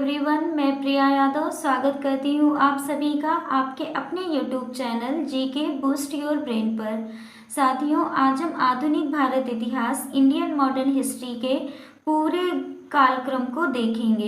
Everyone, मैं प्रिया यादव स्वागत करती हूँ आप सभी का आपके अपने YouTube channel GK boost your brain पर। साथियों, आज हम आधुनिक भारत इतिहास इंडियन मॉडर्न हिस्ट्री के पूरे कालक्रम को देखेंगे।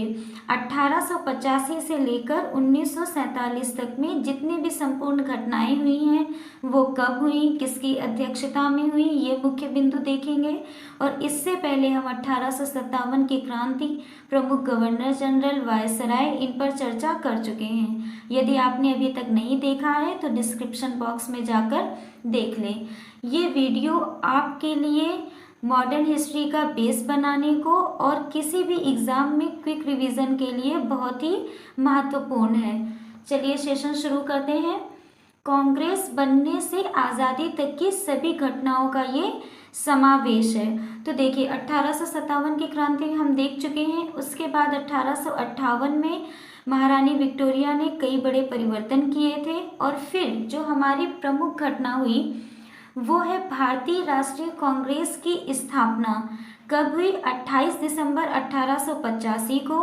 1885 से लेकर 1947 तक में जितनी भी संपूर्ण घटनाएं हुई हैं वो कब हुई, किसकी अध्यक्षता में हुई, ये मुख्य बिंदु देखेंगे। और इससे पहले हम 1857 की क्रांति, प्रमुख गवर्नर जनरल, वायसराय, इन पर चर्चा कर चुके हैं। यदि आपने अभी तक नहीं देखा है तो डिस्क्रिप्शन बॉक्स में जाकर देख लें। ये वीडियो आपके लिए मॉडर्न हिस्ट्री का बेस बनाने को और किसी भी एग्ज़ाम में क्विक रिवीजन के लिए बहुत ही महत्वपूर्ण है। चलिए सेशन शुरू करते हैं। कांग्रेस बनने से आज़ादी तक की सभी घटनाओं का ये समावेश है। तो देखिए, 1857 की क्रांति हम देख चुके हैं। उसके बाद 1858 में महारानी विक्टोरिया ने कई बड़े परिवर्तन किए थे। और फिर जो हमारी प्रमुख घटना हुई वो है भारतीय राष्ट्रीय कांग्रेस की स्थापना। कब हुई? 28 दिसंबर 1885 को।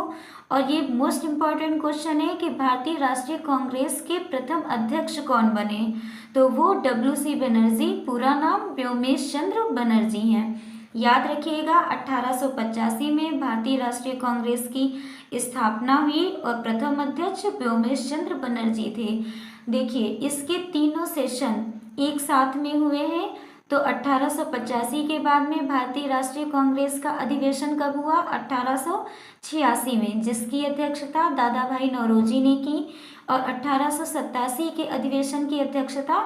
और ये मोस्ट इम्पॉर्टेंट क्वेश्चन है कि भारतीय राष्ट्रीय कांग्रेस के प्रथम अध्यक्ष कौन बने? तो वो WC बनर्जी, पूरा नाम व्योमेश चंद्र बनर्जी हैं। याद रखिएगा, 1885 में भारतीय राष्ट्रीय कांग्रेस की स्थापना हुई और प्रथम अध्यक्ष व्योमेश चंद्र बनर्जी थे। देखिए, इसके तीनों सेशन एक साथ में हुए हैं। तो 1885 के बाद में भारतीय राष्ट्रीय कांग्रेस का अधिवेशन कब हुआ? 1886 में, जिसकी अध्यक्षता दादा भाई नौरोजी ने की। और 1887 के अधिवेशन की अध्यक्षता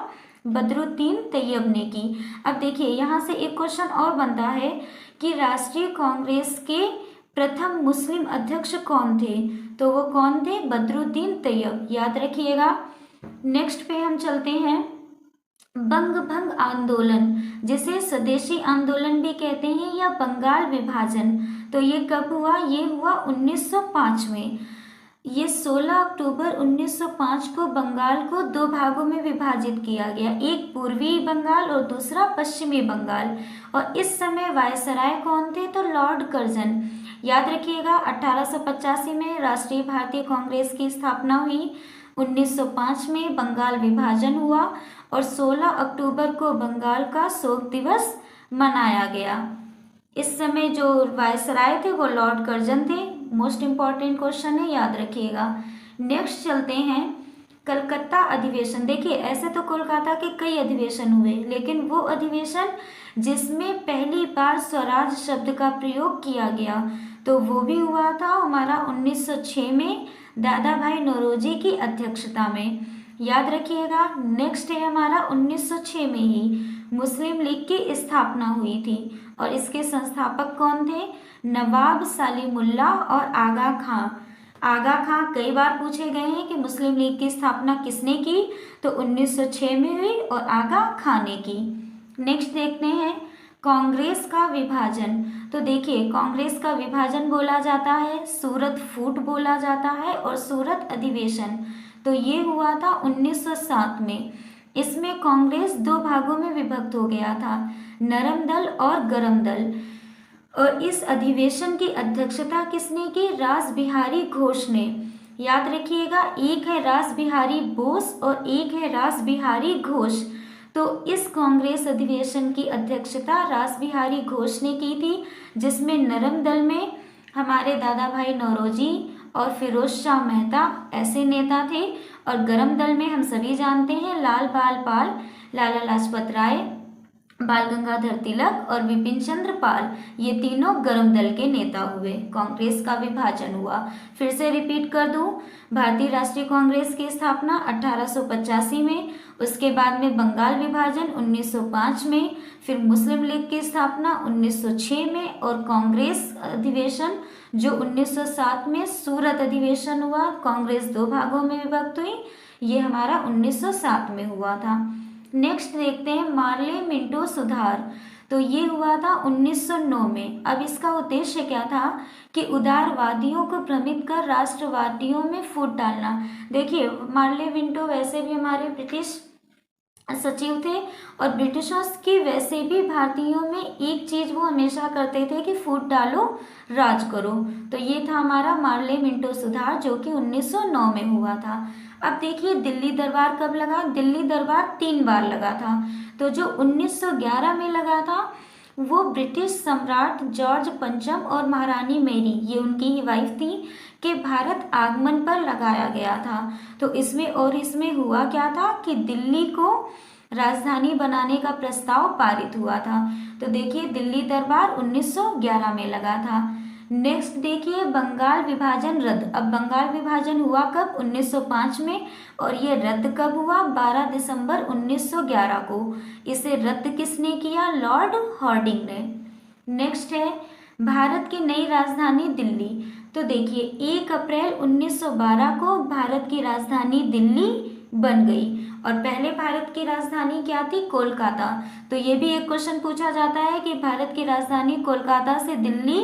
बदरुद्दीन तैयब ने की। अब देखिए, यहाँ से एक क्वेश्चन और बनता है कि राष्ट्रीय कांग्रेस के प्रथम मुस्लिम अध्यक्ष कौन थे? तो वो कौन थे? बदरुद्दीन तैयब। याद रखिएगा। नेक्स्ट पे हम चलते हैं। बंग भंग आंदोलन, जिसे स्वदेशी आंदोलन भी कहते हैं या बंगाल विभाजन, तो ये कब हुआ? ये हुआ 1905 में। ये 16 अक्टूबर 1905 को बंगाल को दो भागों में विभाजित किया गया, एक पूर्वी बंगाल और दूसरा पश्चिमी बंगाल। और इस समय वायसराय कौन थे? तो लॉर्ड कर्जन। याद रखिएगा, 1885 में राष्ट्रीय भारतीय कांग्रेस की स्थापना हुई। 1905 में बंगाल विभाजन हुआ और 16 अक्टूबर को बंगाल का शोक दिवस मनाया गया। इस समय जो वायसराय थे वो लॉर्ड कर्जन थे। मोस्ट इम्पॉर्टेंट क्वेश्चन है, याद रखिएगा। नेक्स्ट चलते हैं, कलकत्ता अधिवेशन। देखिए, ऐसे तो कोलकाता के कई अधिवेशन हुए, लेकिन वो अधिवेशन जिसमें पहली बार स्वराज शब्द का प्रयोग किया गया तो वो भी हुआ था हमारा 1906 में दादा भाई नौरोजी की अध्यक्षता में। याद रखिएगा। नेक्स्ट है हमारा 1906 में ही मुस्लिम लीग की स्थापना हुई थी और इसके संस्थापक कौन थे? नवाब सलीमुल्लाह और आगा खां। आगा खां कई बार पूछे गए हैं कि मुस्लिम लीग की स्थापना किसने की, तो 1906 में हुई और आगा खां ने की। नेक्स्ट देखते हैं, कांग्रेस का विभाजन। तो देखिए, कांग्रेस का विभाजन बोला जाता है, सूरत फूट बोला जाता है और सूरत अधिवेशन। तो ये हुआ था 1907 में। इसमें कांग्रेस दो भागों में विभक्त हो गया था, नरम दल और गरम दल। और इस अधिवेशन की अध्यक्षता किसने की? रास बिहारी घोष ने। याद रखिएगा, एक है रास बिहारी बोस और एक है रास बिहारी घोष। तो इस कांग्रेस अधिवेशन की अध्यक्षता रास बिहारी घोष ने की थी, जिसमें नरम दल में हमारे दादा भाई नौरोजी और फिरोज शाह मेहता ऐसे नेता थे। और गरम दल में हम सभी जानते हैं लाल बाल पाल, लाला लाजपत राय, बाल गंगाधर तिलक और विपिन चंद्र पाल, ये तीनों गरम दल के नेता हुए। कांग्रेस का विभाजन हुआ। फिर से रिपीट कर दूं, भारतीय राष्ट्रीय कांग्रेस की स्थापना 1885 में, उसके बाद में बंगाल विभाजन 1905 में, फिर मुस्लिम लीग की स्थापना 1906 में और कांग्रेस अधिवेशन जो 1907 में सूरत अधिवेशन हुआ। कांग्रेस दो भागों में विभक्त हुई, ये हमारा 1907 में हुआ था। नेक्स्ट देखते हैं, मार्ले मिंटो सुधार। तो ये हुआ था 1909 में। अब इसका उद्देश्य क्या था कि उदारवादियों को भ्रमित कर राष्ट्रवादियों में फूट डालना। देखिए, मार्ले मिंटो वैसे भी हमारे ब्रिटिश सचिव थे। और ब्रिटिशर्स की वैसे भी भारतीयों में एक चीज वो हमेशा करते थे कि फूट डालो राज करो। तो ये था हमारा मार्ले मिंटो सुधार जो कि 1909 में हुआ था। अब देखिए दिल्ली दरबार कब लगा। दिल्ली दरबार 3 बार लगा था। तो जो 1911 में लगा था वो ब्रिटिश सम्राट जॉर्ज पंचम और महारानी मेरी, ये उनकी ही वाइफ थी, के भारत आगमन पर लगाया गया था। तो इसमें हुआ क्या था कि दिल्ली को राजधानी बनाने का प्रस्ताव पारित हुआ था। तो देखिए दिल्ली दरबार 1911 में लगा था। नेक्स्ट देखिए बंगाल विभाजन रद्द। अब बंगाल विभाजन हुआ कब? 1905 में। और ये रद्द कब हुआ? 12 दिसंबर 1911 को। इसे रद्द किसने किया? लॉर्ड हॉर्डिंग ने। नेक्स्ट है भारत की नई राजधानी दिल्ली। तो देखिए 1 अप्रैल 1912 को भारत की राजधानी दिल्ली बन गई। और पहले भारत की राजधानी क्या थी? कोलकाता। तो ये भी एक क्वेश्चन पूछा जाता है कि भारत की राजधानी कोलकाता से दिल्ली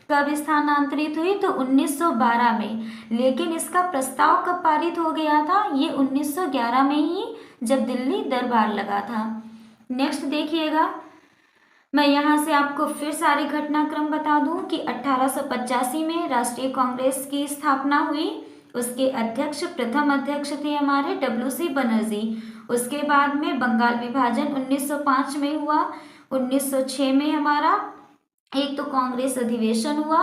कब स्थानांतरित हुई? तो 1912 में। लेकिन इसका प्रस्ताव कब पारित हो गया था? ये 1911 में ही, जब दिल्ली दरबार लगा था। नेक्स्ट देखिएगा, मैं यहाँ से आपको फिर सारे घटनाक्रम बता दूं कि 1885 में राष्ट्रीय कांग्रेस की स्थापना हुई। उसके अध्यक्ष, प्रथम अध्यक्ष थे हमारे WC बनर्जी। उसके बाद में बंगाल विभाजन 1905 में हुआ। 1906 में हमारा एक तो कांग्रेस अधिवेशन हुआ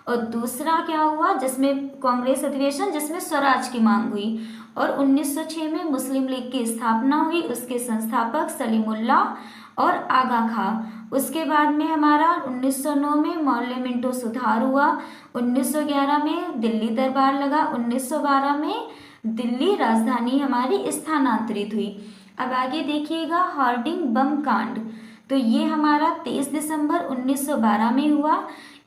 और दूसरा क्या हुआ जिसमें कांग्रेस अधिवेशन जिसमें स्वराज की मांग हुई। और 1906 में मुस्लिम लीग की स्थापना हुई। उसके संस्थापक सलीमुल्लाह और आगा खां। उसके बाद में हमारा 1909 में मार्ले मिंटो सुधार हुआ। 1911 में दिल्ली दरबार लगा। 1912 में दिल्ली राजधानी हमारी स्थानांतरित हुई। अब आगे देखिएगा हार्डिंग बम कांड। तो ये हमारा 23 दिसंबर 1912 में हुआ।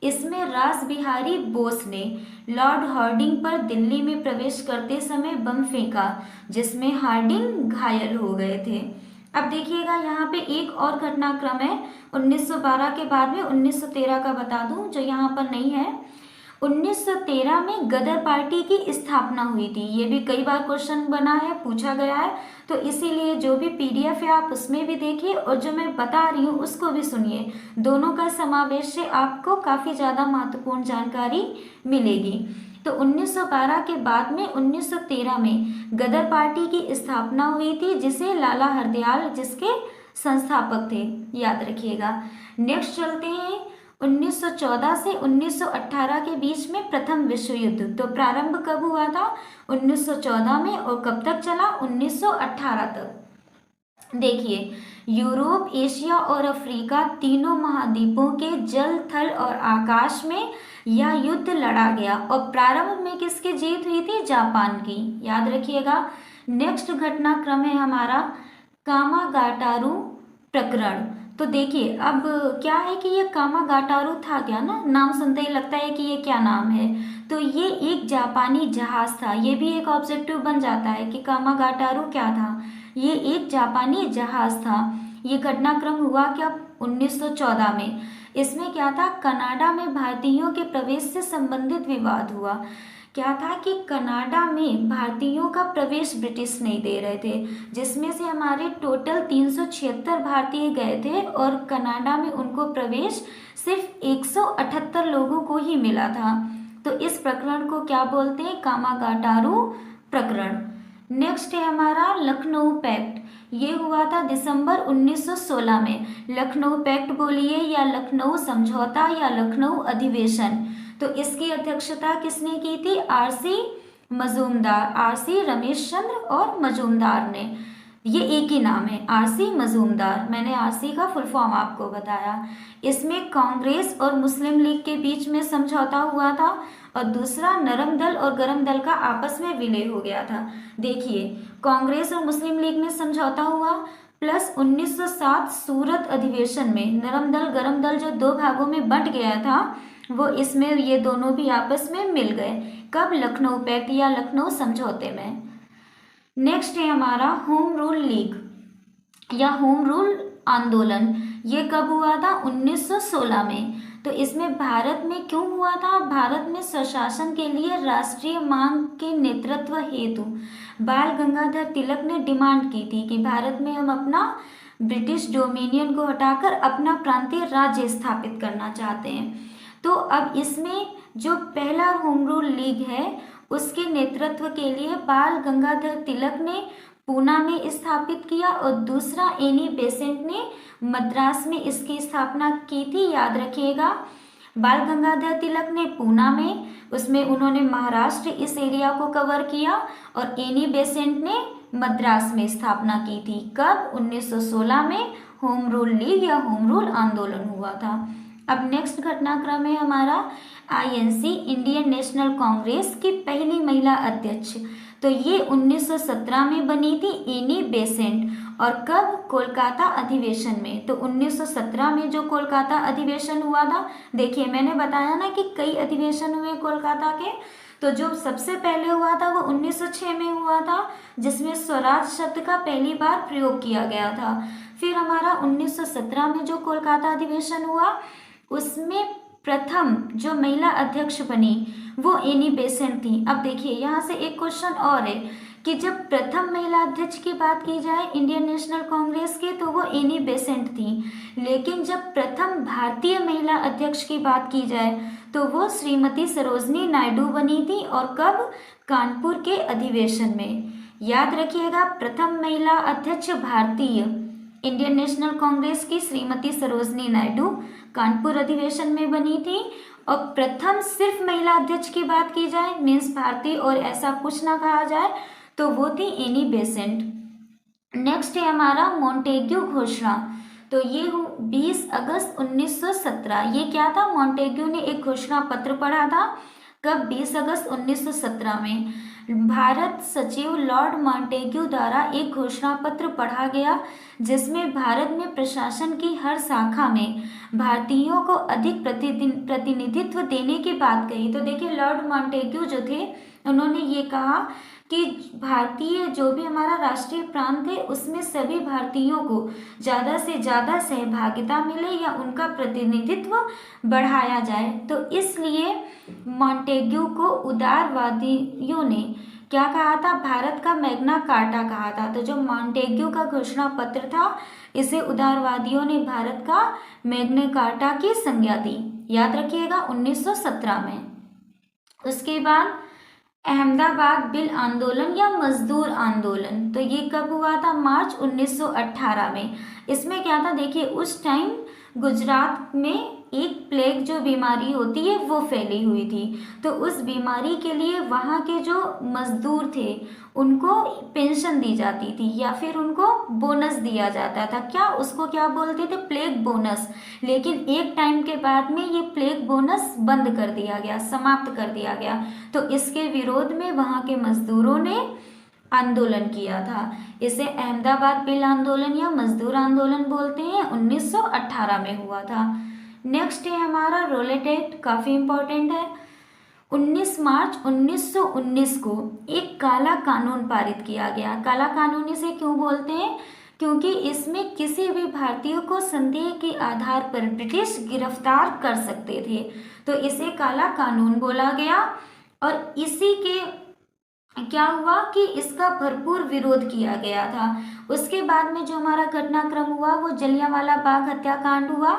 इसमें रास बिहारी बोस ने लॉर्ड हार्डिंग पर दिल्ली में प्रवेश करते समय बम फेंका जिसमें हार्डिंग घायल हो गए थे। अब देखिएगा यहाँ पे एक और घटनाक्रम है 1912 के बाद में 1913 का बता दूं जो यहाँ पर नहीं है। 1913 में गदर पार्टी की स्थापना हुई थी। ये भी कई बार क्वेश्चन बना है, पूछा गया है। तो इसीलिए जो भी PDF है आप उसमें भी देखिए और जो मैं बता रही हूँ उसको भी सुनिए। दोनों का समावेश से आपको काफ़ी ज़्यादा महत्वपूर्ण जानकारी मिलेगी। तो 1912 के बाद में 1913 में गदर पार्टी की स्थापना हुई थी जिसे लाला हरदयाल जिसके संस्थापक थे, याद रखिएगा। नेक्स्ट चलते हैं 1914 से 1918 के बीच में प्रथम विश्व युद्ध। तो प्रारंभ कब हुआ था? 1914 में। और कब तक चला? 1918 तक। देखिए यूरोप, एशिया और अफ्रीका तीनों महाद्वीपों के जल, थल और आकाश में यह युद्ध लड़ा गया। और प्रारंभ में किसकी जीत हुई थी? जापान की, याद रखिएगा। नेक्स्ट घटनाक्रम है हमारा कामागाटारू प्रकरण। तो देखिए अब क्या है कि ये कामागाटारू था क्या ना, नाम सुनते ही लगता है कि ये क्या नाम है। तो ये एक जापानी जहाज था। ये भी एक ऑब्जेक्टिव बन जाता है कि कामागाटारू क्या था। ये एक जापानी जहाज था। ये घटनाक्रम हुआ क्या? 1914 में। इसमें क्या था? कनाडा में भारतीयों के प्रवेश से संबंधित विवाद हुआ। क्या था कि कनाडा में भारतीयों का प्रवेश ब्रिटिश नहीं दे रहे थे, जिसमें से हमारे टोटल 376 भारतीय गए थे और कनाडा में उनको प्रवेश सिर्फ 178 लोगों को ही मिला था। तो इस प्रकरण को क्या बोलते हैं? कामागाटारू प्रकरण। नेक्स्ट है हमारा लखनऊ पैक्ट। ये हुआ था दिसंबर 1916 में। लखनऊ पैक्ट बोलिए या लखनऊ समझौता या लखनऊ अधिवेशन। तो इसकी अध्यक्षता किसने की थी? RC मजूमदार, RC रमेश चंद्र और मजूमदार ने। ये एक ही नाम है, RC मजूमदार। मैंने RC का फुल फॉर्म आपको बताया। इसमें कांग्रेस और मुस्लिम लीग के बीच में समझौता हुआ था और दूसरा नरम दल और गरम दल का आपस में विलय हो गया था। देखिए कांग्रेस और मुस्लिम लीग में समझौता हुआ प्लस 1907 सूरत अधिवेशन में नरम दल गरम दल जो 2 भागों में बंट गया था वो इसमें ये दोनों भी आपस में मिल गए। कब? लखनऊ पैक्ट या लखनऊ समझौते में। नेक्स्ट है हमारा होम रूल लीग या होम रूल आंदोलन। ये कब हुआ था? 1916 में। तो इसमें भारत में क्यों हुआ था? भारत में स्वशासन के लिए राष्ट्रीय मांग के नेतृत्व हेतु बाल गंगाधर तिलक ने डिमांड की थी कि भारत में हम अपना ब्रिटिश डोमिनियन को हटाकर अपना प्रांतीय राज्य स्थापित करना चाहते हैं। तो अब इसमें जो पहला होम रूल लीग है उसके नेतृत्व के लिए बाल गंगाधर तिलक ने पूना में स्थापित किया और दूसरा एनी बेसेंट ने मद्रास में इसकी स्थापना की थी। याद रखिएगा, बाल गंगाधर तिलक ने पूना में, उसमें उन्होंने महाराष्ट्र इस एरिया को कवर किया, और एनी बेसेंट ने मद्रास में स्थापना की थी। कब? 1916 में होम रूल लीग या होम रूल आंदोलन हुआ था। अब नेक्स्ट घटनाक्रम है हमारा आईएनसी, इंडियन नेशनल कांग्रेस की पहली महिला अध्यक्ष। तो ये 1917 में बनी थी एनी बेसेंट, और कब? कोलकाता अधिवेशन में। तो 1917 में जो कोलकाता अधिवेशन हुआ था, देखिए मैंने बताया ना कि कई अधिवेशन हुए कोलकाता के, तो जो सबसे पहले हुआ था वो 1906 में हुआ था, जिसमें स्वराज शब्द का पहली बार प्रयोग किया गया था। फिर हमारा 1917 में जो कोलकाता अधिवेशन हुआ उसमें प्रथम जो महिला अध्यक्ष बनी वो एनी बेसेंट थी। अब देखिए यहाँ से एक क्वेश्चन और है कि जब प्रथम महिला अध्यक्ष की बात की जाए इंडियन नेशनल कांग्रेस के तो वो एनी बेसेंट थी, लेकिन जब प्रथम भारतीय महिला अध्यक्ष की बात की जाए तो वो श्रीमती सरोजनी नायडू बनी थी। और कब? कानपुर के अधिवेशन में। याद रखिएगा, प्रथम महिला अध्यक्ष भारतीय इंडियन नेशनल कांग्रेस की श्रीमती सरोजनी नायडू कानपुर अधिवेशन में बनी थी। और प्रथम सिर्फ महिला अध्यक्ष की बात की जाए, मीन्स भारतीय और ऐसा कुछ ना कहा जाए, तो वो थी एनी बेसेंट। नेक्स्ट है हमारा मॉन्टेग्यू घोषणा। तो ये 20 अगस्त 1917। ये क्या था? मॉन्टेग्यू ने एक घोषणा पत्र पढ़ा था। कब? 20 अगस्त 1917 में भारत सचिव लॉर्ड मॉन्टेग्यू द्वारा एक घोषणा पत्र पढ़ा गया, जिसमें भारत में प्रशासन की हर शाखा में भारतीयों को अधिक प्रतिनिधित्व देने की बात कही। तो देखिए, लॉर्ड मॉन्टेग्यू जो थे उन्होंने ये कहा कि भारतीय जो भी हमारा राष्ट्रीय प्रांत है उसमें सभी भारतीयों को ज़्यादा से ज़्यादा सहभागिता मिले या उनका प्रतिनिधित्व बढ़ाया जाए। तो इसलिए मॉन्टेग्यू को उदारवादियों ने क्या कहा था? भारत का मैग्ना कार्टा कहा था। तो जो मॉन्टेग्यू का घोषणा पत्र था इसे उदारवादियों ने भारत का मैग्ना कार्टा की संज्ञा दी। याद रखिएगा, 1917 में। उसके बाद अहमदाबाद बिल आंदोलन या मजदूर आंदोलन, तो ये कब हुआ था? मार्च 1918 में। इसमें क्या था? देखिए, उस टाइम गुजरात में एक प्लेग जो बीमारी होती है वो फैली हुई थी। तो उस बीमारी के लिए वहाँ के जो मजदूर थे उनको पेंशन दी जाती थी या फिर उनको बोनस दिया जाता था। क्या? उसको क्या बोलते थे? Plague bonus. लेकिन एक टाइम के बाद में ये प्लेग बोनस बंद कर दिया गया, समाप्त कर दिया गया। तो इसके विरोध में वहाँ के मजदूरों ने आंदोलन किया था। इसे अहमदाबाद बिल आंदोलन या मजदूर आंदोलन बोलते हैं। 1918 में हुआ था। नेक्स्ट है हमारा रोलेट एक्ट, काफ़ी इम्पोर्टेंट है। 19 मार्च 1919 को एक काला कानून पारित किया गया। काला कानून इसे क्यों बोलते हैं? क्योंकि इसमें किसी भी भारतीय को संदेह के आधार पर ब्रिटिश गिरफ्तार कर सकते थे, तो इसे काला कानून बोला गया। और इसी के क्या हुआ कि इसका भरपूर विरोध किया गया था। उसके बाद में जो हमारा घटनाक्रम हुआ वो जलियांवाला बाग हत्याकांड हुआ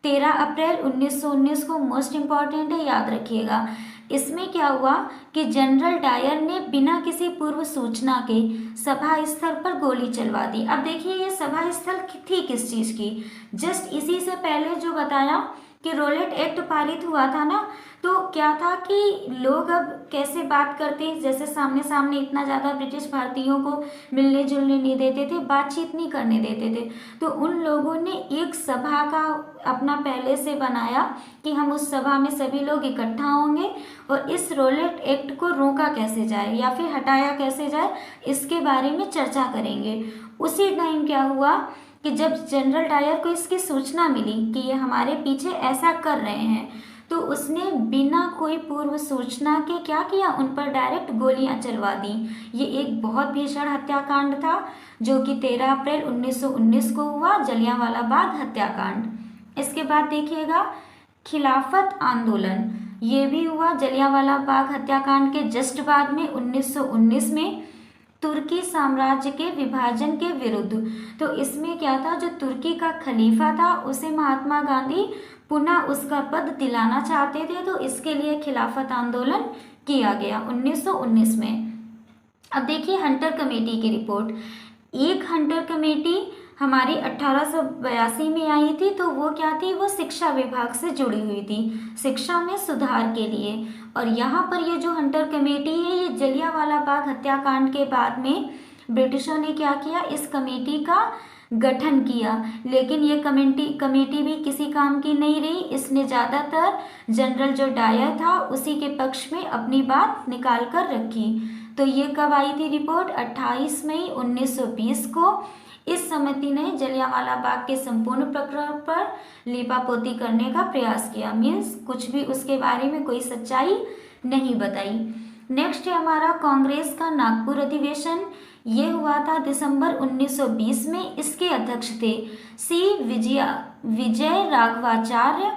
13 अप्रैल 1919 को। मोस्ट इम्पॉर्टेंट है, याद रखिएगा। इसमें क्या हुआ कि जनरल डायर ने बिना किसी पूर्व सूचना के सभा स्थल पर गोली चलवा दी। अब देखिए, ये सभा स्थल थी किस चीज़ की? जस्ट इसी से पहले जो बताया कि रोलेट एक्ट पारित हुआ था ना, तो क्या था कि लोग अब कैसे बात करते, जैसे सामने सामने इतना ज़्यादा ब्रिटिश भारतीयों को मिलने जुलने नहीं देते थे, बातचीत नहीं करने देते थे। तो उन लोगों ने एक सभा का अपना पहले से बनाया कि हम उस सभा में सभी लोग इकट्ठा होंगे और इस रोलेट एक्ट को रोका कैसे जाए या फिर हटाया कैसे जाए, इसके बारे में चर्चा करेंगे। उसी टाइम क्या हुआ कि जब जनरल डायर को इसकी सूचना मिली कि ये हमारे पीछे ऐसा कर रहे हैं, तो उसने बिना कोई पूर्व सूचना के क्या किया? उन पर डायरेक्ट गोलियां चलवा दी। ये एक बहुत भीषण हत्याकांड था जो कि 13 अप्रैल 1919 को हुआ, जलियांवाला बाग हत्याकांड। इसके बाद देखिएगा खिलाफत आंदोलन ये भी हुआ जलियांवाला बाग हत्याकांड के जस्ट बाद में 1919 में तुर्की साम्राज्य के विभाजन के विरुद्ध। तो इसमें क्या था, जो तुर्की का खलीफा था उसे महात्मा गांधी पुनः उसका पद दिलाना चाहते थे, तो इसके लिए खिलाफत आंदोलन किया गया 1919 में। अब देखिए हंटर कमेटी की रिपोर्ट। एक हंटर कमेटी हमारी 1882 में आई थी, तो वो क्या थी, वो शिक्षा विभाग से जुड़ी हुई थी, शिक्षा में सुधार के लिए। और यहाँ पर ये जो हंटर कमेटी है, ये जलियांवाला बाग हत्याकांड के बाद में ब्रिटिशों ने क्या किया, इस कमेटी का गठन किया। लेकिन ये कमेटी भी किसी काम की नहीं रही। इसने ज़्यादातर जनरल जो डायर था उसी के पक्ष में अपनी बात निकाल कर रखी। तो ये कब आई थी रिपोर्ट, 28 मई 1920 को। इस समिति ने जलियांवाला बाग के संपूर्ण प्रकरण पर लीपापोती करने का प्रयास किया, मीन्स कुछ भी उसके बारे में कोई सच्चाई नहीं बताई। नेक्स्ट है हमारा कांग्रेस का नागपुर अधिवेशन। ये हुआ था दिसंबर 1920 में। इसके अध्यक्ष थे सी विजय राघवाचार्य।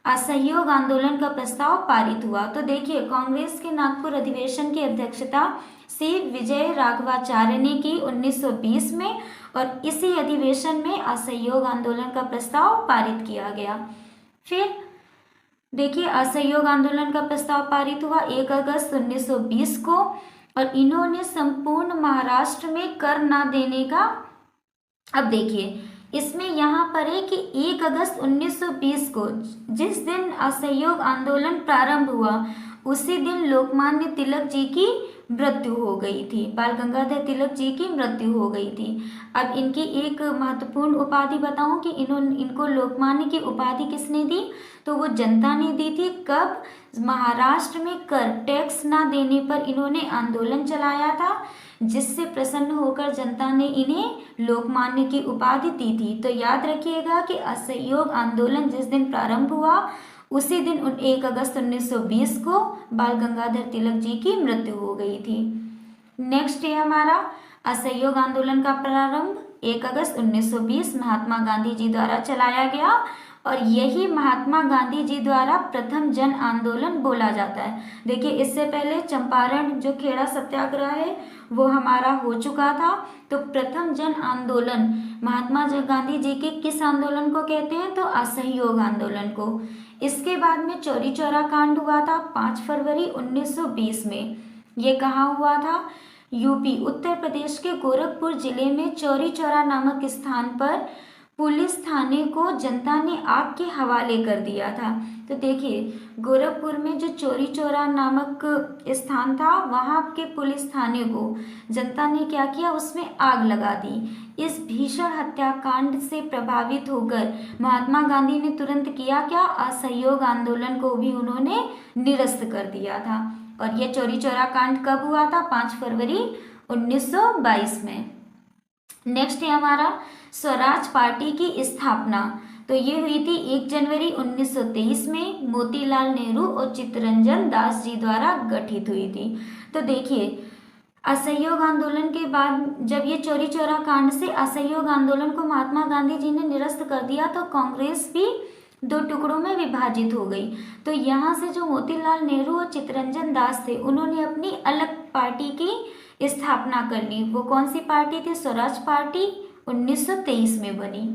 असहयोग आंदोलन का प्रस्ताव पारित हुआ। तो देखिए कांग्रेस के नागपुर अधिवेशन की अध्यक्षता सी विजय राघवाचार्य ने की 1920 में, और इसी अधिवेशन में असहयोग आंदोलन का प्रस्ताव पारित किया गया। फिर देखिए असहयोग आंदोलन का प्रस्ताव पारित हुआ 1 अगस्त 1920 को, और इन्होंने संपूर्ण महाराष्ट्र में कर ना देने का, अब देखिए इसमें यहाँ पर है कि 1 अगस्त 1920 को जिस दिन असहयोग आंदोलन प्रारंभ हुआ उसी दिन लोकमान्य तिलक जी की मृत्यु हो गई थी, बाल गंगाधर तिलक जी की मृत्यु हो गई थी। अब इनकी एक महत्वपूर्ण उपाधि बताऊं कि इनको लोकमान्य की उपाधि किसने दी, तो वो जनता ने दी थी। कब, महाराष्ट्र में कर टैक्स ना देने पर इन्होंने आंदोलन चलाया था, जिससे प्रसन्न होकर जनता ने इन्हें लोकमान्य की उपाधि दी थी। तो याद रखिएगा कि असहयोग आंदोलन जिस दिन प्रारंभ हुआ उसी दिन 1 अगस्त 1920 को बाल गंगाधर तिलक जी की मृत्यु हो गई थी। नेक्स्ट है हमारा असहयोग आंदोलन का प्रारंभ 1 अगस्त 1920 महात्मा गांधी जी द्वारा चलाया गया, और यही महात्मा गांधी जी द्वारा प्रथम जन आंदोलन बोला जाता है। देखिए इससे पहले चंपारण जो खेड़ा सत्याग्रह है वो हमारा हो चुका था। तो प्रथम जन आंदोलन महात्मा गांधी जी के किस आंदोलन को कहते हैं, तो असहयोग आंदोलन को। इसके बाद में चौरी चौरा कांड हुआ था 5 फरवरी 1920 में। ये कहाँ हुआ था, यूपी उत्तर प्रदेश के गोरखपुर जिले में चौरी चौरा नामक स्थान पर पुलिस थाने को जनता ने आग के हवाले कर दिया था। तो देखिए गोरखपुर में जो चौरी चौरा नामक स्थान था वहाँ के पुलिस थाने को जनता ने क्या किया, उसमें आग लगा दी। इस भीषण हत्याकांड से प्रभावित होकर महात्मा गांधी ने तुरंत किया क्या, असहयोग आंदोलन को भी उन्होंने निरस्त कर दिया था। और यह चौरी चौरा कांड कब हुआ था, 5 फरवरी 1922 में। नेक्स्ट है हमारा स्वराज पार्टी की स्थापना। तो ये हुई थी 1 जनवरी 1923 में, मोतीलाल नेहरू और चित्तरंजन दास जी द्वारा गठित हुई थी। तो देखिए असहयोग आंदोलन के बाद जब ये चौरी चौरा कांड से असहयोग आंदोलन को महात्मा गांधी जी ने निरस्त कर दिया, तो कांग्रेस भी 2 टुकड़ों में विभाजित हो गई। तो यहाँ से जो मोतीलाल नेहरू और चित्तरंजन दास थे उन्होंने अपनी अलग पार्टी की स्थापना कर ली। वो कौन सी पार्टी थी, स्वराज पार्टी 1923 में बनी।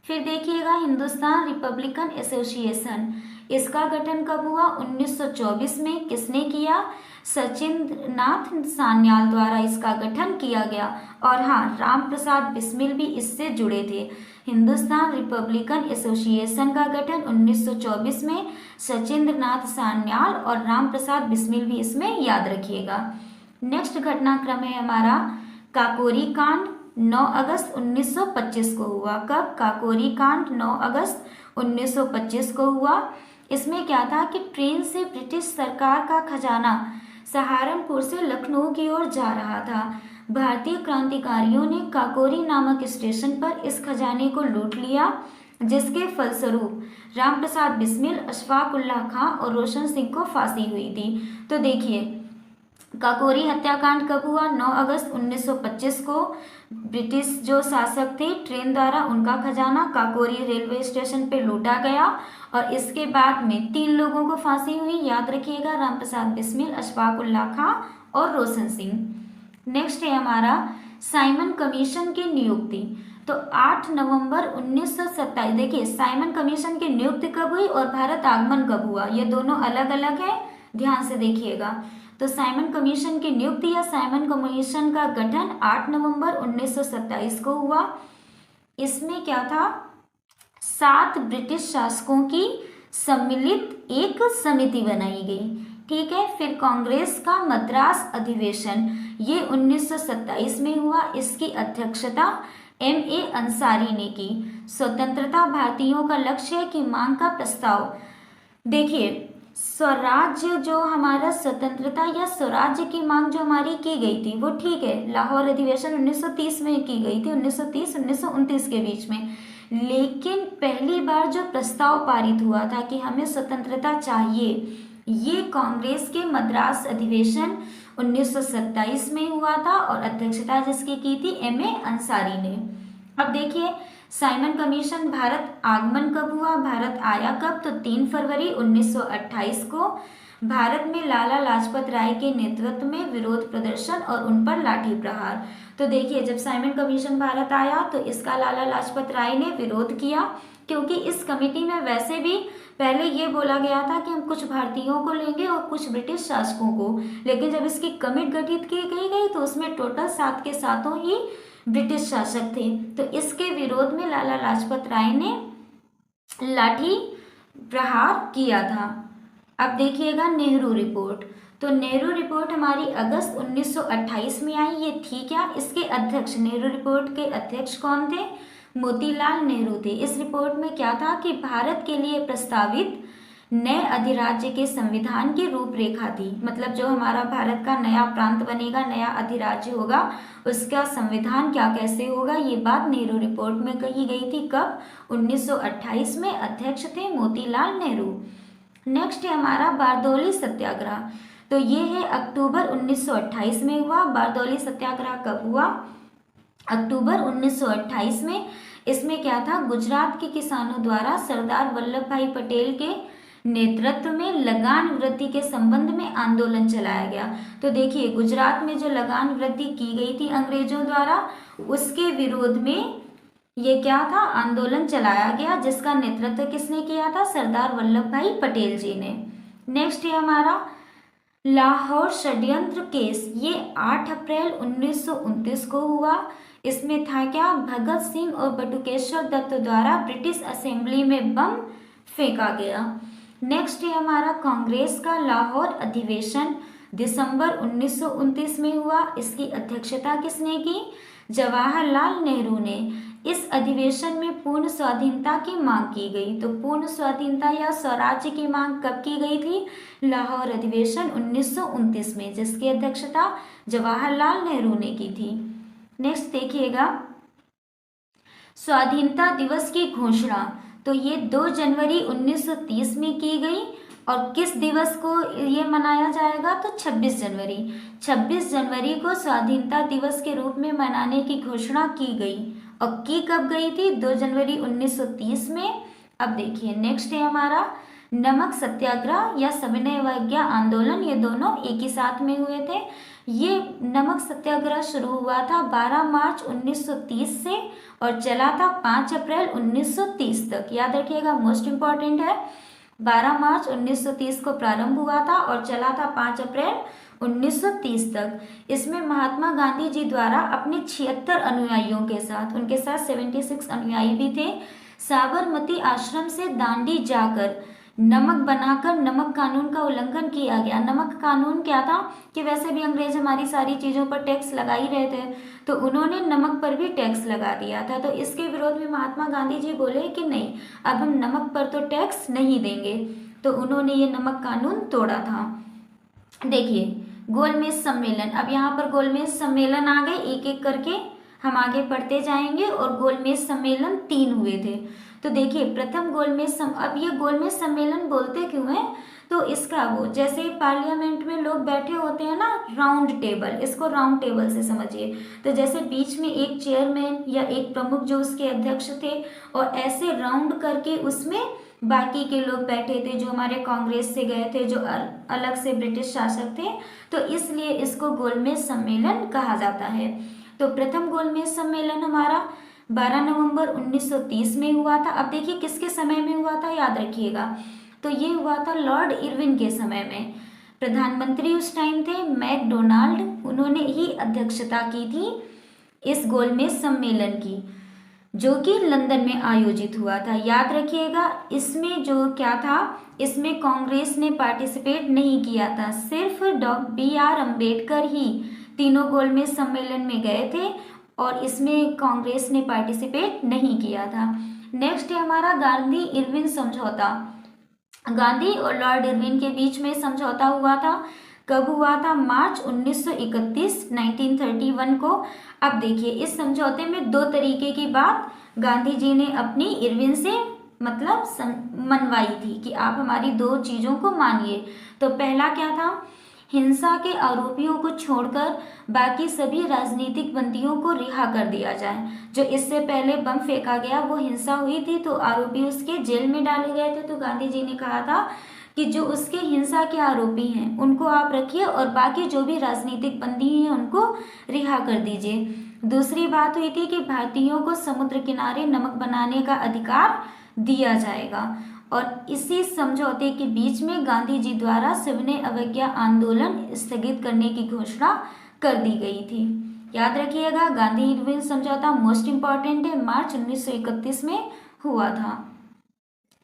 फिर देखिएगा हिंदुस्तान रिपब्लिकन एसोसिएशन, इसका गठन कब हुआ, 1924 में। किसने किया, सचिंद्र नाथ सान्याल द्वारा इसका गठन किया गया। और हाँ, राम प्रसाद बिस्मिल भी इससे जुड़े थे। हिंदुस्तान रिपब्लिकन एसोसिएशन का गठन 1924 में, सचिंद्र नाथ सान्याल और राम प्रसाद बिस्मिल भी इसमें याद रखिएगा। नेक्स्ट घटनाक्रम है हमारा काकोरी कांड, 9 अगस्त 1925 को हुआ। कब, काकोरी कांड 9 अगस्त 1925 को हुआ। इसमें क्या था कि ट्रेन से ब्रिटिश सरकार का खजाना सहारनपुर से लखनऊ की ओर जा रहा था। भारतीय क्रांतिकारियों ने काकोरी नामक स्टेशन पर इस खजाने को लूट लिया, जिसके फलस्वरूप राम प्रसाद बिस्मिल, अशफाक उल्लाह खां और रोशन सिंह को फांसी हुई थी। तो देखिए काकोरी हत्याकांड कब हुआ? 9 अगस्त 1925 को ब्रिटिश जो शासक थे ट्रेन द्वारा उनका खजाना काकोरी रेलवे स्टेशन पे लूटा गया और इसके बाद में 3 लोगों को फांसी हुई, याद रखिएगा, रामप्रसाद बिस्मिल, अशफाक उल्लाह खां और रोशन सिंह। नेक्स्ट है हमारा साइमन कमीशन की नियुक्ति। तो 8 नवंबर 1927, देखिए साइमन कमीशन की नियुक्ति कब हुई और भारत आगमन कब हुआ, ये दोनों अलग अलग है, ध्यान से देखिएगा। तो साइमन कमीशन की नियुक्ति या साइमन कमीशन का गठन 8 नवंबर 1927 को हुआ। इसमें क्या था? 7 ब्रिटिश शासकों की सम्मिलित एक समिति बनाई गई, ठीक है। फिर कांग्रेस का मद्रास अधिवेशन, ये 1927 में हुआ, इसकी अध्यक्षता M.A. अंसारी ने की। स्वतंत्रता भारतीयों का लक्ष्य है कि मांग का प्रस्ताव, देखिए स्वराज्य जो हमारा स्वतंत्रता या स्वराज्य की मांग जो हमारी की गई थी वो ठीक है, लाहौर अधिवेशन 1930 में की गई थी, 1930-1929 के बीच में। लेकिन पहली बार जो प्रस्ताव पारित हुआ था कि हमें स्वतंत्रता चाहिए, ये कांग्रेस के मद्रास अधिवेशन 1927 में हुआ था और अध्यक्षता जिसकी की थी M.A. अंसारी ने। अब देखिए साइमन कमीशन भारत आगमन कब हुआ, भारत आया कब? तो 3 फरवरी 1928 को भारत में लाला लाजपत राय के नेतृत्व में विरोध प्रदर्शन और उन पर लाठी प्रहार। तो देखिए जब साइमन कमीशन भारत आया तो इसका लाला लाजपत राय ने विरोध किया, क्योंकि इस कमेटी में वैसे भी पहले ये बोला गया था कि हम कुछ भारतीयों को लेंगे और कुछ ब्रिटिश शासकों को, लेकिन जब इसकी कमेटी गठित की गई तो उसमें टोटल 7 के 7 ही ब्रिटिश शासक थे। तो इसके विरोध में लाला लाजपत राय ने लाठी प्रहार किया था। अब देखिएगा नेहरू रिपोर्ट। तो नेहरू रिपोर्ट हमारी अगस्त 1928 में आई, ये थी क्या? इसके अध्यक्ष, नेहरू रिपोर्ट के अध्यक्ष कौन थे? मोतीलाल नेहरू थे। इस रिपोर्ट में क्या था कि भारत के लिए प्रस्तावित नए अधिराज्य के संविधान की रूपरेखा थी, मतलब जो हमारा भारत का नया प्रांत बनेगा, नया अधिराज्य होगा, उसका संविधान क्या कैसे होगा, ये बात नेहरू रिपोर्ट में कही गई थी। कब? 1928 में। अध्यक्ष थे मोतीलाल नेहरू। नेक्स्ट है हमारा बारदौली सत्याग्रह। तो ये है अक्टूबर 1928 में हुआ। बारदौली सत्याग्रह कब हुआ? अक्टूबर 1928 में। इसमें क्या था? गुजरात के किसानों द्वारा सरदार वल्लभ भाई पटेल के नेतृत्व में लगान वृद्धि के संबंध में आंदोलन चलाया गया। तो देखिए गुजरात में जो लगान वृद्धि की गई थी अंग्रेजों द्वारा, उसके विरोध में ये क्या था? आंदोलन चलाया गया, जिसका नेतृत्व किसने किया था? सरदार वल्लभ भाई पटेल जी ने। नेक्स्ट है हमारा लाहौर षड्यंत्र केस। ये 8 अप्रैल 1929 को हुआ। इसमें था क्या? भगत सिंह और बटुकेश्वर दत्त द्वारा ब्रिटिश असेंबली में बम फेंका गया। नेक्स्ट है हमारा कांग्रेस का लाहौर अधिवेशन, दिसंबर 1929 में हुआ। इसकी अध्यक्षता किसने की? जवाहरलाल नेहरू ने। इस अधिवेशन में पूर्ण स्वाधीनता की मांग की गई। तो पूर्ण स्वाधीनता या स्वराज्य की मांग कब की गई थी? लाहौर अधिवेशन 1929 में, जिसकी अध्यक्षता जवाहरलाल नेहरू ने की थी। नेक्स्ट देखिएगा स्वाधीनता दिवस की घोषणा। तो ये 2 जनवरी 1930 में की गई और किस दिवस को ये मनाया जाएगा? तो 26 जनवरी। 26 जनवरी को स्वाधीनता दिवस के रूप में मनाने की घोषणा की गई। और की कब गई थी? 2 जनवरी 1930 में। अब देखिए नेक्स्ट है हमारा नमक सत्याग्रह या सविनय अवज्ञा आंदोलन। ये दोनों एक ही साथ में हुए थे। ये नमक सत्याग्रह शुरू हुआ था 12 मार्च 1930 से और चला था 5 अप्रैल 1930 तक। याद रखिएगा, मोस्ट इम्पॉर्टेंट है। 12 मार्च 1930 को प्रारंभ हुआ था और चला था 5 अप्रैल 1930 तक। इसमें महात्मा गांधी जी द्वारा अपने 76 अनुयायियों के साथ, उनके साथ 76 अनुयायी भी थे, साबरमती आश्रम से दांडी जाकर नमक बनाकर नमक कानून का उल्लंघन किया गया। नमक कानून क्या था कि वैसे भी अंग्रेज हमारी सारी चीज़ों पर टैक्स लगा ही रहे थे, तो उन्होंने नमक पर भी टैक्स लगा दिया था। तो इसके विरोध में महात्मा गांधी जी बोले कि नहीं, अब हम नमक पर तो टैक्स नहीं देंगे। तो उन्होंने ये नमक कानून तोड़ा था। देखिए गोलमेज सम्मेलन। अब यहाँ पर गोलमेज सम्मेलन आ गए, एक एक करके हम आगे पढ़ते जाएंगे। और गोलमेज सम्मेलन 3 हुए थे। तो देखिए प्रथम गोलमेज अब ये गोलमेज सम्मेलन बोलते क्यों हैं? तो इसका वो जैसे पार्लियामेंट में लोग बैठे होते हैं ना, राउंड टेबल, इसको राउंड टेबल से समझिए। तो जैसे बीच में एक चेयरमैन या एक प्रमुख जो उसके अध्यक्ष थे, और ऐसे राउंड करके उसमें बाकी के लोग बैठे थे जो हमारे कांग्रेस से गए थे, जो अलग से ब्रिटिश शासक थे। तो इसलिए इसको गोलमेज सम्मेलन कहा जाता है। तो प्रथम गोलमेज सम्मेलन हमारा 12 नवंबर 1930 में हुआ था। अब देखिए किसके समय में हुआ था, याद रखिएगा। तो ये हुआ था लॉर्ड इरविन के समय में। प्रधानमंत्री उस टाइम थे मैकडोनाल्ड, उन्होंने ही अध्यक्षता की थी इस गोलमेज सम्मेलन की, जो कि लंदन में आयोजित हुआ था। याद रखिएगा, इसमें जो क्या था, इसमें कांग्रेस ने पार्टिसिपेट नहीं किया था, सिर्फ BR अम्बेडकर ही तीनों गोलमेज सम्मेलन में गए थे, और इसमें कांग्रेस ने पार्टिसिपेट नहीं किया था। नेक्स्ट है हमारा गांधी इरविन समझौता। गांधी और लॉर्ड इरविन के बीच में समझौता हुआ था। कब हुआ था? मार्च 1931 1931 को। अब देखिए इस समझौते में दो तरीके की बात गांधी जी ने अपनी इरविन से मतलब मनवाई थी कि आप हमारी दो चीज़ों को मानिए। तो पहला क्या था, हिंसा के आरोपियों को छोड़कर बाकी सभी राजनीतिक बंदियों को रिहा कर दिया जाए। जो इससे पहले बम फेंका गया वो हिंसा हुई थी, तो आरोपी उसके जेल में डाले गए थे। तो गांधी जी ने कहा था कि जो उसके हिंसा के आरोपी हैं उनको आप रखिए, और बाकी जो भी राजनीतिक बंदी हैं उनको रिहा कर दीजिए। दूसरी बात हुई थी कि भारतीयों को समुद्र किनारे नमक बनाने का अधिकार दिया जाएगा। और इसी समझौते के बीच में गांधी जी द्वारा सविनय अवज्ञा आंदोलन स्थगित करने की घोषणा कर दी गई थी। याद रखिएगा, गांधी इरविन समझौता मोस्ट इम्पॉर्टेंट है, मार्च 1931 में हुआ था।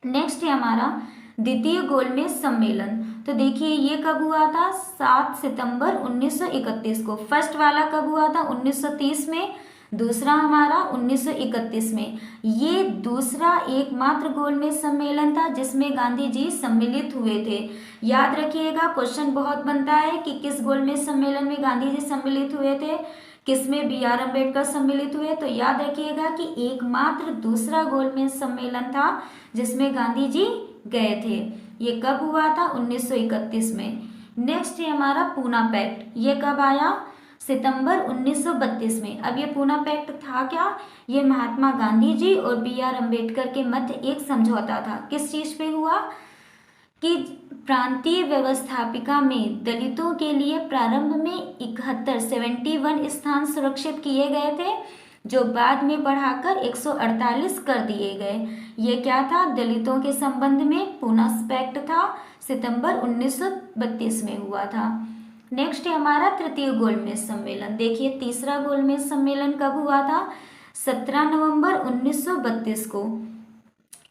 नेक्स्ट है हमारा द्वितीय गोलमेज सम्मेलन। तो देखिए ये कब हुआ था? 7 सितंबर 1931 को। फर्स्ट वाला कब हुआ था? 1930 में। दूसरा हमारा 1931 में। ये दूसरा एकमात्र गोलमेज सम्मेलन था जिसमें गांधी जी सम्मिलित हुए थे। याद रखिएगा, क्वेश्चन बहुत बनता है कि किस गोलमेज सम्मेलन में गांधी जी सम्मिलित हुए थे, किसमें BR अम्बेडकर सम्मिलित हुए। तो याद रखिएगा कि एकमात्र दूसरा गोलमेज सम्मेलन था जिसमें गांधी जी गए थे। ये कब हुआ था? 1931 में। नेक्स्ट है हमारा पूना पैक्ट। ये कब आया? सितंबर 1932 में। अब ये पूना पैक्ट था क्या? ये महात्मा गांधी जी और BR अम्बेडकर के मध्य एक समझौता था। किस चीज़ पे हुआ? कि प्रांतीय व्यवस्थापिका में दलितों के लिए प्रारंभ में 71 स्थान सुरक्षित किए गए थे, जो बाद में बढ़ाकर 148 कर दिए गए। ये क्या था? दलितों के संबंध में पूना पैक्ट था, सितंबर 1932 में हुआ था। नेक्स्ट है हमारा तृतीय गोलमेज सम्मेलन। देखिए तीसरा गोलमेज सम्मेलन कब हुआ था? 17 नवंबर 1932 को।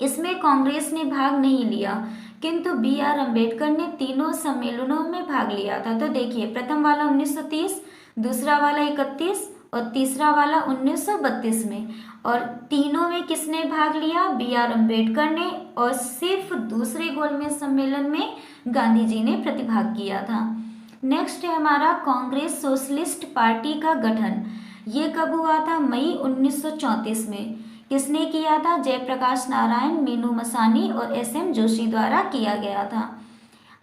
इसमें कांग्रेस ने भाग नहीं लिया, किंतु BR अम्बेडकर ने तीनों सम्मेलनों में भाग लिया था। तो देखिए प्रथम वाला 1930, दूसरा वाला 31 और तीसरा वाला 1932 में। और तीनों में किसने भाग लिया? BR अम्बेडकर ने। और सिर्फ दूसरे गोलमेज सम्मेलन में गांधी जी ने प्रतिभाग किया था। नेक्स्ट है हमारा कांग्रेस सोशलिस्ट पार्टी का गठन। ये कब हुआ था? मई 1934 में। किसने किया था? जयप्रकाश नारायण, मीनू मसानी और SM जोशी द्वारा किया गया था।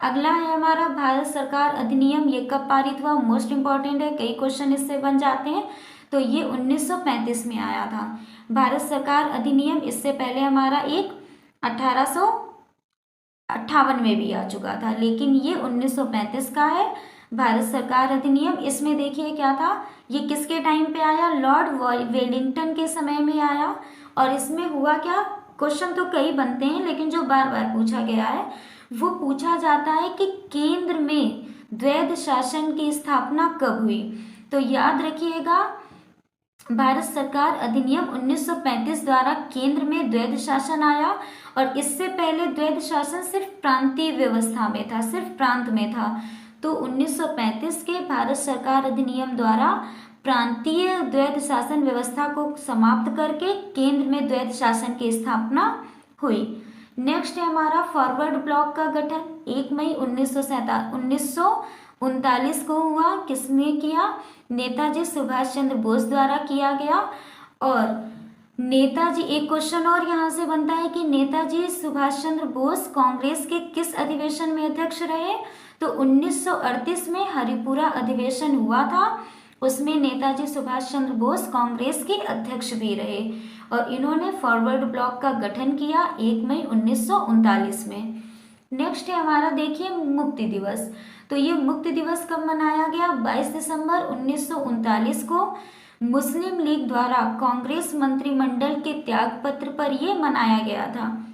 अगला है हमारा भारत सरकार अधिनियम। ये कब पारित हुआ? मोस्ट इंपॉर्टेंट है, कई क्वेश्चन इससे बन जाते हैं। तो ये 1935 में आया था भारत सरकार अधिनियम। इससे पहले हमारा एक 1858 में भी आ चुका था, लेकिन ये 1935 का है भारत सरकार अधिनियम। इसमें देखिए क्या था, ये किसके टाइम पे आया? लॉर्ड वेलिंगटन के समय में आया। और इसमें हुआ क्या? क्वेश्चन तो कई बनते हैं, लेकिन जो बार बार पूछा गया है वो पूछा जाता है कि केंद्र में द्वैध शासन की स्थापना कब हुई। तो याद रखिएगा, भारत सरकार अधिनियम 1935 द्वारा केंद्र में द्वैध शासन आया। और इससे पहले द्वैध शासन सिर्फ प्रांतीय व्यवस्था में था, सिर्फ प्रांत में था। तो 1935 के भारत सरकार अधिनियम द्वारा प्रांतीय द्वैध शासन व्यवस्था को समाप्त करके केंद्र में द्वैध शासन की स्थापना हुई। नेक्स्ट है हमारा फॉरवर्ड ब्लॉक का गठन। 1 मई 1939 को हुआ। किसने किया? नेताजी सुभाष चंद्र बोस द्वारा किया गया। और नेताजी, एक क्वेश्चन और यहाँ से बनता है कि नेताजी सुभाष चंद्र बोस कांग्रेस के किस अधिवेशन में अध्यक्ष रहे? तो 1938 में हरिपुरा अधिवेशन हुआ था, उसमें नेताजी सुभाष चंद्र बोस कांग्रेस के अध्यक्ष भी रहे और इन्होंने फॉरवर्ड ब्लॉक का गठन किया 1 मई 1939 में। नेक्स्ट है हमारा, देखिए, मुक्ति दिवस। तो ये मुक्ति दिवस कब मनाया गया? 22 दिसंबर 1939 को मुस्लिम लीग द्वारा कांग्रेस मंत्रिमंडल के त्याग पत्र पर यह मनाया गया था।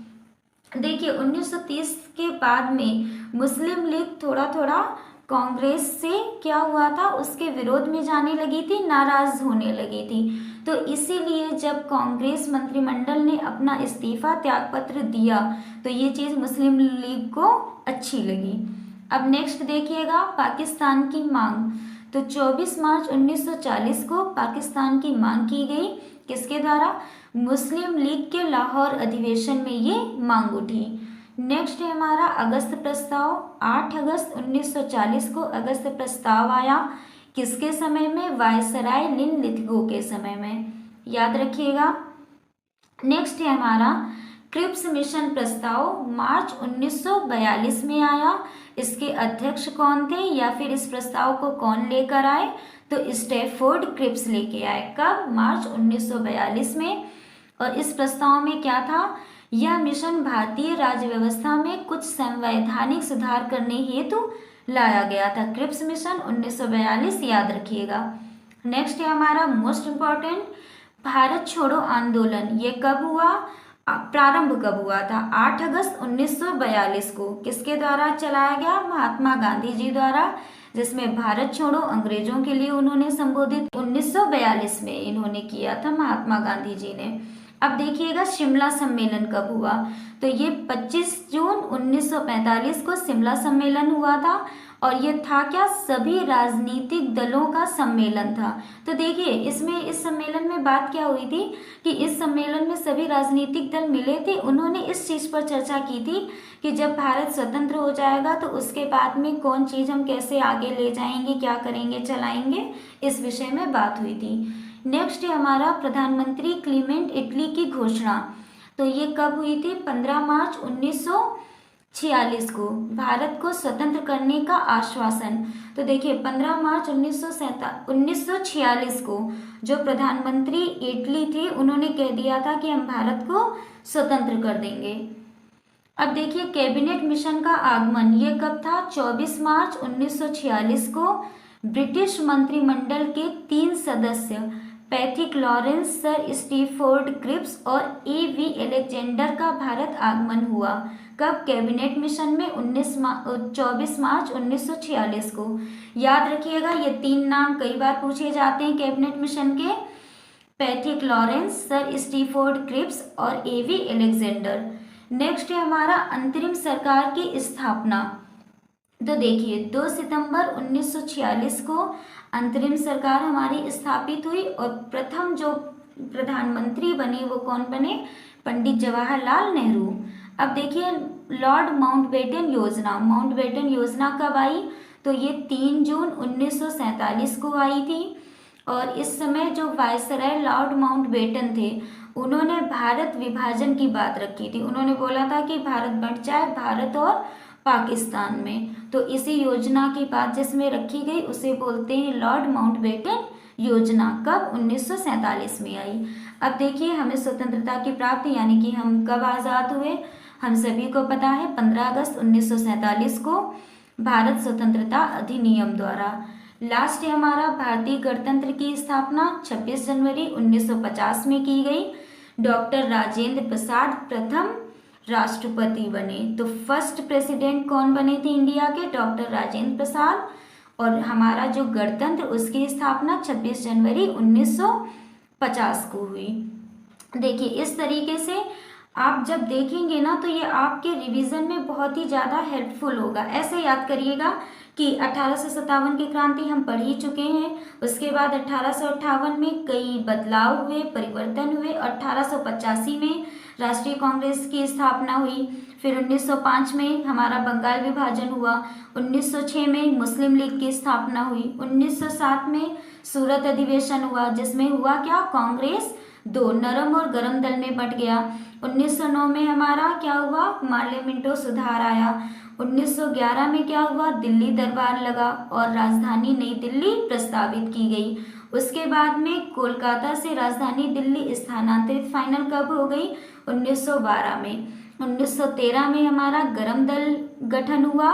देखिए 1930 के बाद में मुस्लिम लीग थोड़ा थोड़ा कांग्रेस से क्या हुआ था, उसके विरोध में जाने लगी थी, नाराज होने लगी थी। तो इसीलिए जब कांग्रेस मंत्रिमंडल ने अपना इस्तीफा त्याग पत्र दिया तो ये चीज़ मुस्लिम लीग को अच्छी लगी। अब नेक्स्ट देखिएगा, पाकिस्तान की मांग। तो 24 मार्च 1940 को पाकिस्तान की मांग की गई, किसके द्वारा? मुस्लिम लीग के लाहौर अधिवेशन में ये मांग उठी। नेक्स्ट है हमारा अगस्त प्रस्ताव। 8 अगस्त 1940 को अगस्त प्रस्ताव आया, किसके समय में? वायसराय लिनलिथगो के समय में, याद रखिएगा। नेक्स्ट है हमारा क्रिप्स मिशन प्रस्ताव, मार्च 1942 में आया। इसके अध्यक्ष कौन थे या फिर इस प्रस्ताव को कौन लेकर आए? तो स्टैफोर्ड क्रिप्स लेके आए। कब? मार्च 1942 में। और इस प्रस्ताव में क्या था? यह मिशन भारतीय राज्य व्यवस्था में कुछ संवैधानिक सुधार करने हेतु लाया गया था। क्रिप्स मिशन 1942, याद रखिएगा। नेक्स्ट है हमारा मोस्ट इम्पॉर्टेंट, भारत छोड़ो आंदोलन। ये कब हुआ? प्रारंभ कब हुआ था? 8 अगस्त 1942 को। किसके द्वारा चलाया गया? महात्मा गांधी जी द्वारा, जिसमें भारत छोड़ो अंग्रेजों के लिए उन्होंने संबोधित 1942 में इन्होंने किया था, महात्मा गांधी जी ने। अब देखिएगा शिमला सम्मेलन कब हुआ? तो ये 25 जून 1945 को शिमला सम्मेलन हुआ था और ये था क्या? सभी राजनीतिक दलों का सम्मेलन था। तो देखिए इसमें इस सम्मेलन में बात क्या हुई थी कि इस सम्मेलन में सभी राजनीतिक दल मिले थे। उन्होंने इस चीज़ पर चर्चा की थी कि जब भारत स्वतंत्र हो जाएगा तो उसके बाद में कौन चीज़ हम कैसे आगे ले जाएंगे, क्या करेंगे, चलाएंगे, इस विषय में बात हुई थी। नेक्स्ट है हमारा प्रधानमंत्री क्लीमेंट इटली की घोषणा। तो ये कब हुई थी? 15 मार्च 1946 को, भारत को स्वतंत्र करने का आश्वासन। तो देखिए 15 मार्च 1946 को जो प्रधानमंत्री इटली थे उन्होंने कह दिया था कि हम भारत को स्वतंत्र कर देंगे। अब देखिए कैबिनेट मिशन का आगमन, ये कब था? 24 मार्च 1946 को ब्रिटिश मंत्रिमंडल के 3 सदस्य पैथिक लॉरेंस, सर स्टीफोर्ड क्रिप्स और A.V. अलेक्जेंडर का भारत आगमन हुआ। कब? कैबिनेट मिशन में 24 मार्च 1946 को। याद रखिएगा ये 3 नाम कई बार पूछे जाते हैं कैबिनेट मिशन के, पैथिक लॉरेंस, सर स्टीफोर्ड क्रिप्स और A.V. अलेक्जेंडर। नेक्स्ट है हमारा अंतरिम सरकार की स्थापना। तो देखिए 2 सितंबर 1946 को अंतरिम सरकार हमारी स्थापित हुई और प्रथम जो प्रधानमंत्री बने वो कौन बने? पंडित जवाहरलाल नेहरू। अब देखिए लॉर्ड माउंटबेटन योजना, माउंटबेटन योजना कब आई? तो ये 3 जून 1947 को आई थी और इस समय जो वायसराय लॉर्ड माउंटबेटन थे उन्होंने भारत विभाजन की बात रखी थी। उन्होंने बोला था कि भारत बंट जाए भारत और पाकिस्तान में। तो इसी योजना की बात जिसमें रखी गई उसे बोलते हैं लॉर्ड माउंटबेटन योजना। कब? 1947 में आई। अब देखिए हमें स्वतंत्रता की प्राप्ति यानी कि हम कब आज़ाद हुए, हम सभी को पता है 15 अगस्त 1947 को भारत स्वतंत्रता अधिनियम द्वारा। लास्ट है हमारा भारतीय गणतंत्र की स्थापना 26 जनवरी 1950 में की गई। डॉक्टर राजेंद्र प्रसाद प्रथम राष्ट्रपति बने। तो फर्स्ट प्रेसिडेंट कौन बने थे इंडिया के? डॉक्टर राजेंद्र प्रसाद। और हमारा जो गणतंत्र उसकी स्थापना 26 जनवरी 1950 को हुई। देखिए इस तरीके से आप जब देखेंगे ना तो ये आपके रिवीजन में बहुत ही ज़्यादा हेल्पफुल होगा। ऐसे याद करिएगा कि 1857 की क्रांति हम पढ़ ही चुके हैं, उसके बाद 1858 में कई बदलाव हुए, परिवर्तन हुए। 1885 में राष्ट्रीय कांग्रेस की स्थापना हुई, फिर 1905 में हमारा बंगाल विभाजन हुआ, 1906 में मुस्लिम लीग की स्थापना हुई, 1907 में सूरत अधिवेशन हुआ जिसमें हुआ क्या? कांग्रेस दो नरम और गरम दल में बंट गया। 1909 में हमारा क्या हुआ, मार्ले मिंटो सुधार आया। 1911 में क्या हुआ, दिल्ली दरबार लगा और राजधानी नई दिल्ली प्रस्तावित की गई। उसके बाद में कोलकाता से राजधानी दिल्ली स्थानांतरित फाइनल कब हो गई, 1912 में। 1913 में हमारा गरम दल गठन हुआ,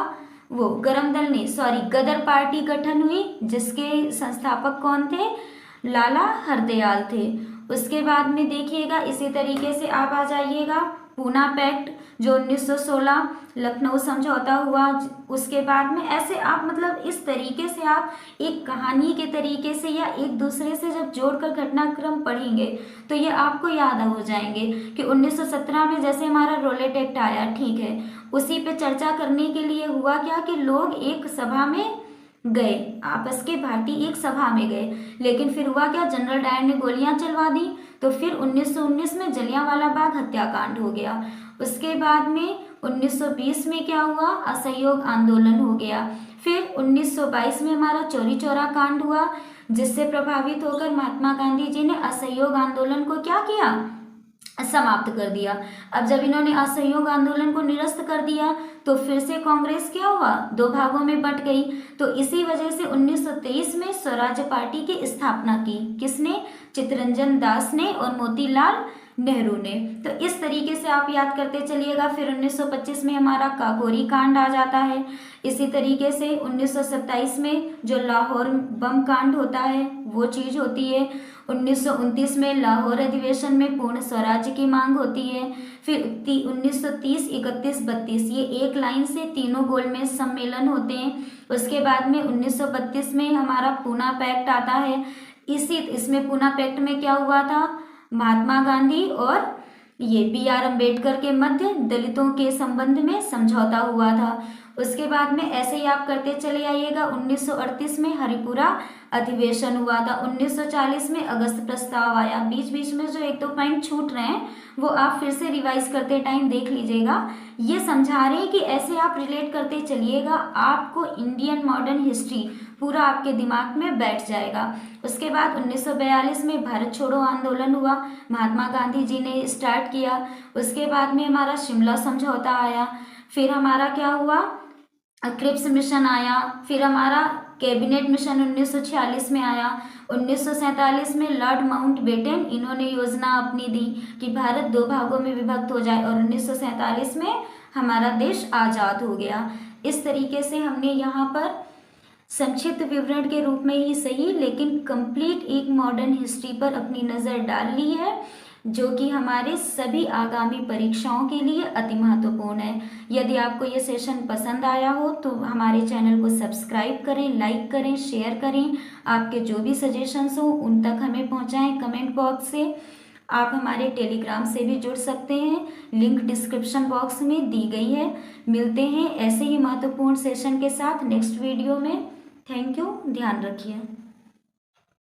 वो गरम दल नहीं सॉरी गदर पार्टी गठन हुई, जिसके संस्थापक कौन थे, लाला हरदयाल थे। उसके बाद में देखिएगा इसी तरीके से आप आ जाइएगा पूना पैक्ट जो 1916 लखनऊ समझौता हुआ। उसके बाद में ऐसे आप मतलब इस तरीके से आप एक कहानी के तरीके से या एक दूसरे से जब जोड़कर घटनाक्रम पढ़ेंगे तो ये आपको याद हो जाएंगे कि 1917 में जैसे हमारा रोलेट एक्ट आया, ठीक है, उसी पे चर्चा करने के लिए हुआ क्या कि लोग एक सभा में गए, आपस के भारतीय एक सभा में गए, लेकिन फिर हुआ क्या, जनरल डायर ने गोलियां चलवा दी। तो फिर 1919 में जलियांवाला बाग हत्याकांड हो गया। उसके बाद में 1920 में क्या हुआ, असहयोग आंदोलन हो गया। फिर 1922 में हमारा चौरी चौरा कांड हुआ, जिससे प्रभावित होकर महात्मा गांधी जी ने असहयोग आंदोलन को क्या किया, समाप्त कर दिया। अब जब इन्होंने असहयोग आंदोलन को निरस्त कर दिया तो फिर से कांग्रेस क्या हुआ, दो भागों में बंट गई। तो इसी वजह से 1923 में स्वराज पार्टी की स्थापना की, किसने, चित्तरंजन दास ने और मोतीलाल नेहरू ने। तो इस तरीके से आप याद करते चलिएगा। फिर 1925 में हमारा काकोरी कांड आ जाता है। इसी तरीके से 1927 में जो लाहौर बम कांड होता है वो चीज़ होती है। 1929 में लाहौर अधिवेशन में पूर्ण स्वराज्य की मांग होती है। फिर 1930, 31, 32 ये एक लाइन से तीनों गोलमेज सम्मेलन होते हैं। उसके बाद में 1932 में हमारा पूना पैक्ट आता है। इसमें पूना पैक्ट में क्या हुआ था, महात्मा गांधी और ये B.R. अम्बेडकर के मध्य दलितों के संबंध में समझौता हुआ था। उसके बाद में ऐसे ही आप करते चले आइएगा। 1938 में हरिपुरा अधिवेशन हुआ था। 1940 में अगस्त प्रस्ताव आया। बीच बीच में जो एक दो पॉइंट छूट रहे हैं वो आप फिर से रिवाइज करते टाइम देख लीजिएगा। ये समझा रहे हैं कि ऐसे आप रिलेट करते चलिएगा, आपको इंडियन मॉडर्न हिस्ट्री पूरा आपके दिमाग में बैठ जाएगा। उसके बाद 1942 में भारत छोड़ो आंदोलन हुआ, महात्मा गांधी जी ने स्टार्ट किया। उसके बाद में हमारा शिमला समझौता आया। फिर हमारा क्या हुआ, क्रिप्स मिशन आया। फिर हमारा कैबिनेट मिशन 1946 में आया। 1947 में लॉर्ड माउंटबेटन इन्होंने योजना अपनी दी कि भारत दो भागों में विभक्त हो जाए और 1947 में हमारा देश आज़ाद हो गया। इस तरीके से हमने यहाँ पर संक्षिप्त विवरण के रूप में ही सही लेकिन कंप्लीट एक मॉडर्न हिस्ट्री पर अपनी नज़र डाल ली है, जो कि हमारे सभी आगामी परीक्षाओं के लिए अति महत्वपूर्ण है। यदि आपको ये सेशन पसंद आया हो तो हमारे चैनल को सब्सक्राइब करें, लाइक करें, शेयर करें। आपके जो भी सजेशंस हो उन तक हमें पहुंचाएं कमेंट बॉक्स से। आप हमारे टेलीग्राम से भी जुड़ सकते हैं, लिंक डिस्क्रिप्शन बॉक्स में दी गई है। मिलते हैं ऐसे ही महत्वपूर्ण सेशन के साथ नेक्स्ट वीडियो में। थैंक यू, ध्यान रखिए।